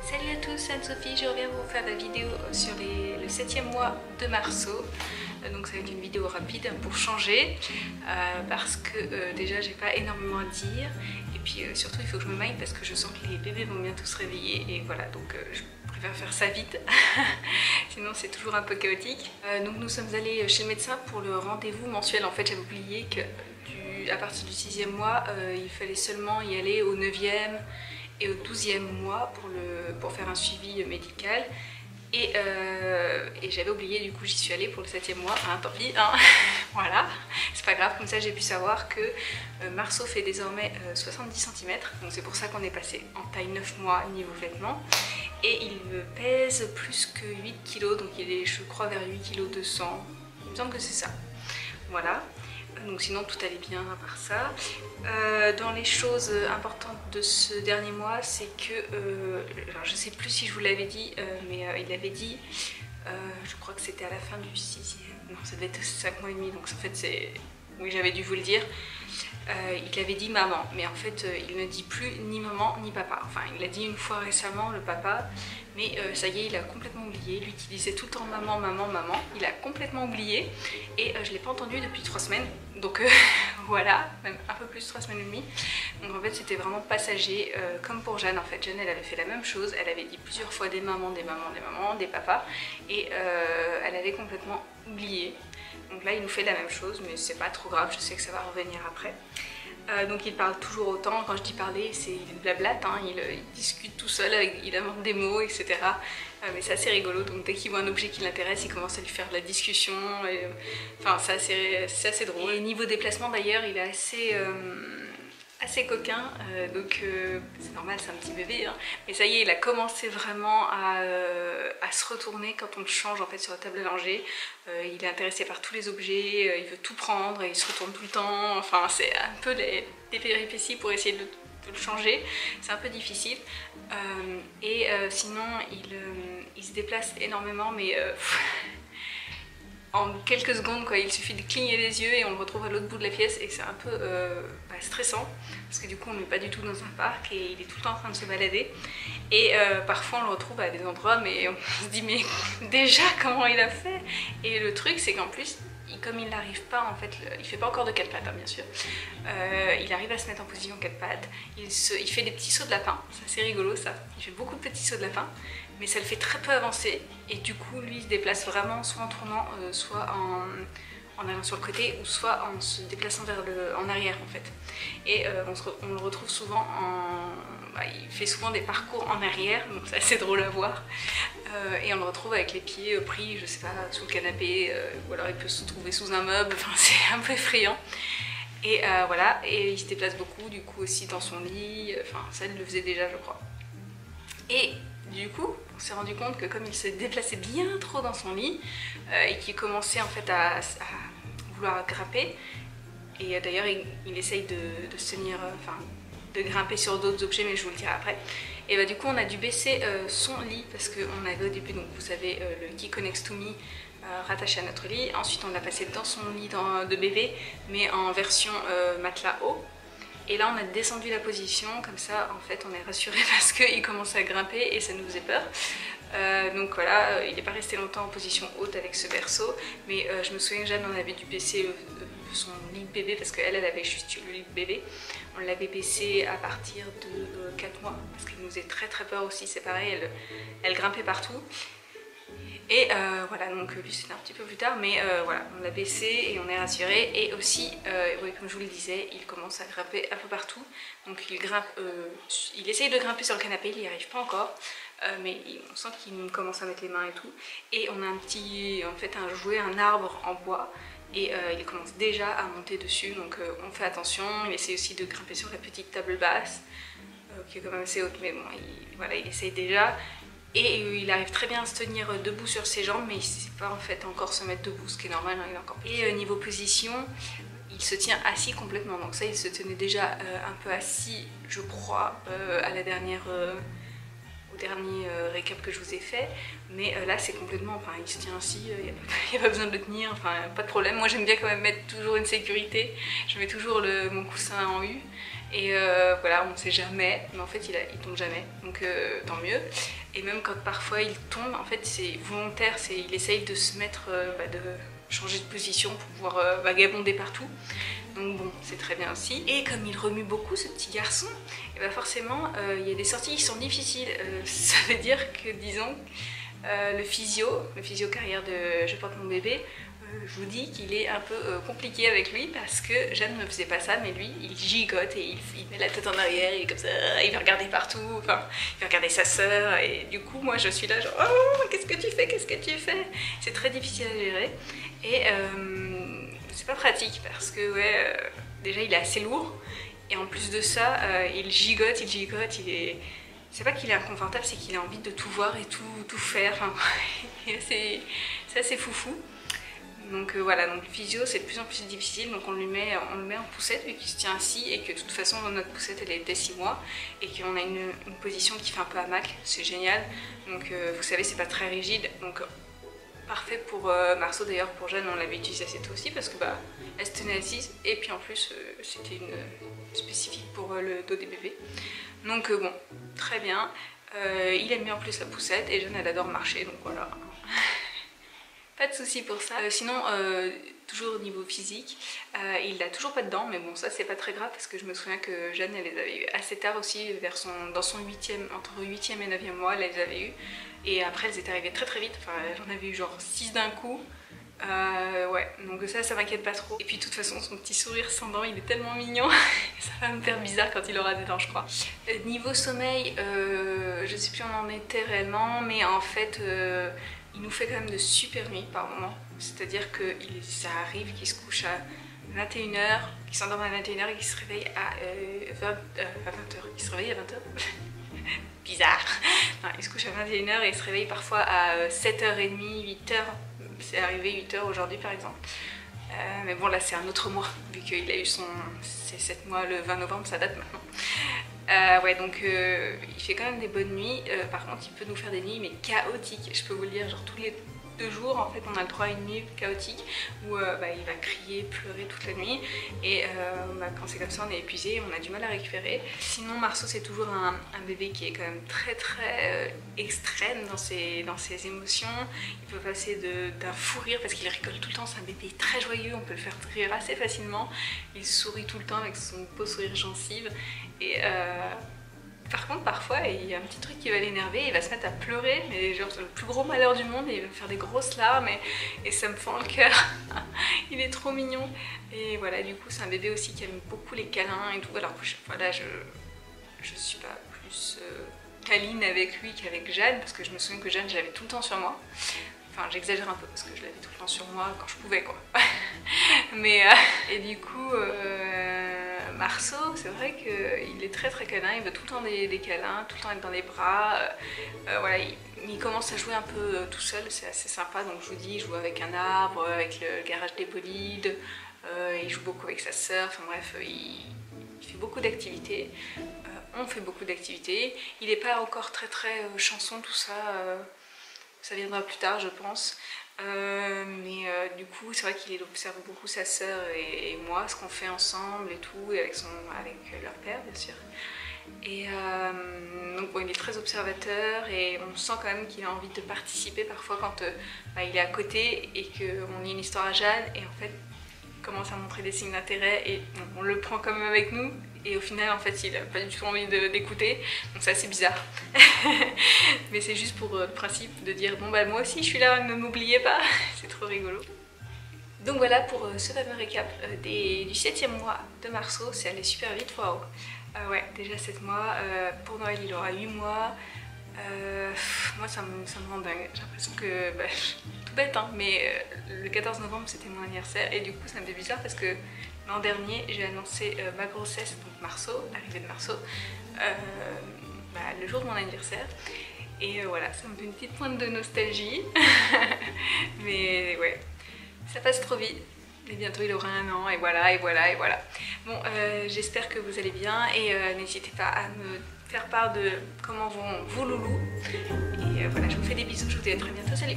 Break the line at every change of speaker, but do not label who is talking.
Salut à tous, c'est Anne-Sophie, je reviens vous faire la vidéo sur le 7e mois de Marceau. Donc ça va être une vidéo rapide pour changer parce que déjà j'ai pas énormément à dire et puis surtout il faut que je me maille parce que je sens que les bébés vont bientôt se réveiller et voilà, donc je préfère faire ça vite sinon c'est toujours un peu chaotique. Donc nous sommes allés chez le médecin pour le rendez-vous mensuel. En fait j'avais oublié que à partir du 6e mois il fallait seulement y aller au 9e et au 12e mois pour faire un suivi médical. Et j'avais oublié, du coup j'y suis allée pour le 7e mois, hein, tant pis, hein. Voilà, c'est pas grave, comme ça j'ai pu savoir que Marceau fait désormais 70 cm, donc c'est pour ça qu'on est passé en taille 9 mois niveau vêtements. Et il pèse plus que 8 kg, donc il est je crois vers 8 kg 200, il me semble que c'est ça. Voilà. Donc sinon tout allait bien à part ça. Dans les choses importantes de ce dernier mois, c'est que, alors je sais plus si je vous l'avais dit, mais il avait dit, je crois que c'était à la fin du 6e, non ça devait être 5 mois et demi, donc en fait c'est, oui j'avais dû vous le dire, il avait dit maman, mais en fait il ne dit plus ni maman ni papa, enfin il l'a dit une fois récemment le papa, mais ça y est il a complètement oublié, lui qui disait tout le temps maman, maman, maman, il a complètement oublié et je ne l'ai pas entendu depuis 3 semaines, donc voilà, même un peu plus, 3 semaines et demie. Donc en fait c'était vraiment passager, comme pour Jeanne en fait. Jeanne elle avait fait la même chose, elle avait dit plusieurs fois des mamans, des mamans, des mamans, des papas, et elle avait complètement oublié. Donc là il nous fait la même chose, mais c'est pas trop grave, je sais que ça va revenir après. Donc il parle toujours autant, quand je dis parler, c'est il blablate, hein, il discute tout seul, il invente des mots, etc. Mais c'est assez rigolo, donc dès qu'il voit un objet qui l'intéresse, il commence à lui faire de la discussion, et, enfin c'est assez drôle. Et niveau déplacement d'ailleurs, il est assez coquin, donc c'est normal, c'est un petit bébé, hein, mais ça y est, il a commencé vraiment à se retourner quand on le change en fait sur la table à langer. Il est intéressé par tous les objets, il veut tout prendre, et il se retourne tout le temps, enfin c'est un peu des péripéties pour essayer de le changer, c'est un peu difficile. Sinon il se déplace énormément, mais en quelques secondes quoi, il suffit de cligner les yeux et on le retrouve à l'autre bout de la pièce, et c'est un peu stressant parce que du coup on n'est pas du tout dans un parc et il est tout le temps en train de se balader, et parfois on le retrouve à des endroits mais on se dit mais déjà comment il a fait. Et le truc c'est qu'en plus comme il n'arrive pas en fait, il fait pas encore de 4 pattes hein, bien sûr, il arrive à se mettre en position 4 pattes, il fait des petits sauts de lapin, c'est assez rigolo ça, il fait beaucoup de petits sauts de lapin, mais ça le fait très peu avancer, et du coup lui il se déplace vraiment soit en tournant, soit en allant sur le côté, ou soit en se déplaçant en arrière en fait. Et on le retrouve souvent il fait souvent des parcours en arrière, donc c'est assez drôle à voir. Et on le retrouve avec les pieds pris, je sais pas, sous le canapé, ou alors il peut se trouver sous un meuble, enfin c'est un peu effrayant. Et voilà, et il se déplace beaucoup du coup aussi dans son lit, enfin ça il le faisait déjà je crois. Et du coup, on s'est rendu compte que comme il se déplaçait bien trop dans son lit, et qu'il commençait en fait à vouloir grimper, et d'ailleurs il essaye de se tenir, enfin de grimper sur d'autres objets, mais je vous le dirai après. Et bah du coup on a dû baisser son lit parce qu'on avait au début, donc vous savez, le Key Connects to Me rattaché à notre lit. Ensuite on l'a passé dans son lit de bébé, mais en version matelas haut. Et là on a descendu la position, comme ça en fait on est rassuré parce qu'il commençait à grimper et ça nous faisait peur. Donc voilà, il n'est pas resté longtemps en position haute avec ce berceau, mais je me souviens que Jeanne en avait dû baisser son lit de bébé parce qu'elle avait juste le lit de bébé. On l'avait baissé à partir de 4 mois parce qu'elle nous faisait très très peur aussi, c'est pareil, elle grimpait partout. Et voilà, donc lui c'était un petit peu plus tard, mais voilà, on l'a baissé et on est rassuré. Et aussi, oui, comme je vous le disais, il commence à grimper un peu partout. Donc il grimpe, il essaye de grimper sur le canapé, il n'y arrive pas encore, mais on sent qu'il commence à mettre les mains et tout. Et on a un jouet, un arbre en bois, et il commence déjà à monter dessus, donc on fait attention. Il essaye aussi de grimper sur la petite table basse, qui est quand même assez haute, mais bon, voilà, il essaye déjà. Et il arrive très bien à se tenir debout sur ses jambes, mais il ne sait pas en fait encore se mettre debout, ce qui est normal, hein, il est encore petit. Et niveau position, il se tient assis complètement, donc ça il se tenait déjà un peu assis, je crois, à la dernière, au dernier récap que je vous ai fait, mais là c'est complètement, enfin il se tient assis, il n'y a pas besoin de le tenir, enfin pas de problème. Moi j'aime bien quand même mettre toujours une sécurité, je mets toujours mon coussin en U, Et voilà, on ne sait jamais, mais en fait il tombe jamais, donc tant mieux. Et même quand parfois il tombe, en fait c'est volontaire, il essaye de se mettre, de changer de position pour pouvoir vagabonder partout. Donc bon, c'est très bien aussi. Et comme il remue beaucoup ce petit garçon, et bah forcément il y a des sorties qui sont difficiles. Ça veut dire que, disons, le physio carrière de Je porte mon bébé, je vous dis qu'il est un peu compliqué avec lui parce que Jeanne ne faisait pas ça, mais lui il gigote et il met la tête en arrière, il est comme ça, il va regarder partout, enfin il va regarder sa sœur, et du coup moi je suis là genre oh qu'est-ce que tu fais, qu'est-ce que tu fais. C'est très difficile à gérer et c'est pas pratique parce que ouais, déjà il est assez lourd et en plus de ça il gigote, c'est pas qu'il est inconfortable, c'est qu'il a envie de tout voir et tout faire, enfin, c'est assez foufou. Donc voilà, donc le physio c'est de plus en plus difficile, donc on le met en poussette vu qu'il se tient assis et que de toute façon notre poussette elle est dès 6 mois et qu'on a une position qui fait un peu hamac, c'est génial. Donc vous savez c'est pas très rigide, donc parfait pour Marceau. D'ailleurs pour Jeanne on l'avait utilisé assez tôt aussi parce que bah elle se tenait assise et puis en plus c'était une spécifique pour le dos des bébés. Donc bon, très bien, il aime bien en plus la poussette et Jeanne elle adore marcher, donc voilà. Pas de souci pour ça. Sinon, toujours au niveau physique, il n'a toujours pas de dents, mais bon ça c'est pas très grave parce que je me souviens que Jeanne elle les avait eu assez tard aussi, dans son 8e, entre 8e et 9e mois, elle les avait eu. Et après elles étaient arrivées très très vite, enfin j'en avais eu genre 6 d'un coup. Ouais, donc ça m'inquiète pas trop. Et puis de toute façon son petit sourire sans dents il est tellement mignon, ça va me faire bizarre quand il aura des dents je crois. Niveau sommeil, je sais plus où on en était réellement, mais en fait il nous fait quand même de super nuits par moment. C'est-à-dire que ça arrive qu'il se couche à 21h, qu'il s'endorme à 21h et qu'il se réveille à 20h. Il se réveille à 20h. Bizarre. Non, il se couche à 21h et il se réveille parfois à 7h30, 8h. C'est arrivé 8h aujourd'hui par exemple. Mais bon là c'est un autre mois, vu qu'il a eu ses 7 mois le 20 novembre, ça date maintenant. Ouais donc il fait quand même des bonnes nuits, par contre il peut nous faire des nuits mais chaotiques, je peux vous le dire, genre tous les 2 jours en fait on a le droit à une nuit chaotique où il va crier, pleurer toute la nuit et quand c'est comme ça on est épuisé, on a du mal à récupérer. Sinon Marceau c'est toujours un bébé qui est quand même très extrême dans ses émotions. Il peut passer d'un fou rire parce qu'il rigole tout le temps, c'est un bébé très joyeux, on peut le faire rire assez facilement, il sourit tout le temps avec son beau sourire gencive et par contre parfois il y a un petit truc qui va l'énerver, il va se mettre à pleurer, mais genre c'est le plus gros malheur du monde et il va me faire des grosses larmes et ça me fend le cœur. Il est trop mignon et voilà, du coup c'est un bébé aussi qui aime beaucoup les câlins et tout. Alors voilà, je suis pas plus câline avec lui qu'avec Jeanne parce que je me souviens que Jeanne je l'avais tout le temps sur moi. Enfin j'exagère un peu parce que je l'avais tout le temps sur moi quand je pouvais quoi. Mais et du coup Marceau, c'est vrai qu'il est très câlin, il veut tout le temps des câlins, tout le temps être dans les bras. Voilà, il commence à jouer un peu tout seul, c'est assez sympa. Donc je vous dis, il joue avec un arbre, avec le garage des bolides, il joue beaucoup avec sa sœur, enfin bref, il fait beaucoup d'activités. On fait beaucoup d'activités. Il n'est pas encore très chanson, tout ça, ça viendra plus tard je pense. Mais du coup c'est vrai qu'il observe beaucoup sa sœur et moi, ce qu'on fait ensemble et tout, et avec leur père bien sûr. Et donc bon, il est très observateur et on sent quand même qu'il a envie de participer parfois quand il est à côté et qu'on lit une histoire à Jeanne et en fait il commence à montrer des signes d'intérêt et on le prend quand même avec nous. Et au final, en fait, il n'a pas du tout envie d'écouter, donc c'est assez bizarre. Mais c'est juste pour le principe de dire, bon bah moi aussi je suis là, ne m'oubliez pas, c'est trop rigolo. Donc voilà pour ce fameux récap du 7e mois de Marceau, c'est allé super vite, waouh. Ouais, déjà 7 mois, pour Noël il aura 8 mois. Moi ça me rend dingue, j'ai l'impression que, tout bête hein, mais le 14 novembre c'était mon anniversaire et du coup ça me fait bizarre parce que l'an dernier j'ai annoncé ma grossesse, donc Marceau, l'arrivée de Marceau, le jour de mon anniversaire. Et voilà, ça me fait une petite pointe de nostalgie. Mais ouais, ça passe trop vite. Et bientôt il aura 1 an et voilà. Bon, j'espère que vous allez bien et n'hésitez pas à me faire part de comment vont vos loulous. Et voilà, je vous fais des bisous, je vous dis à très bientôt, salut.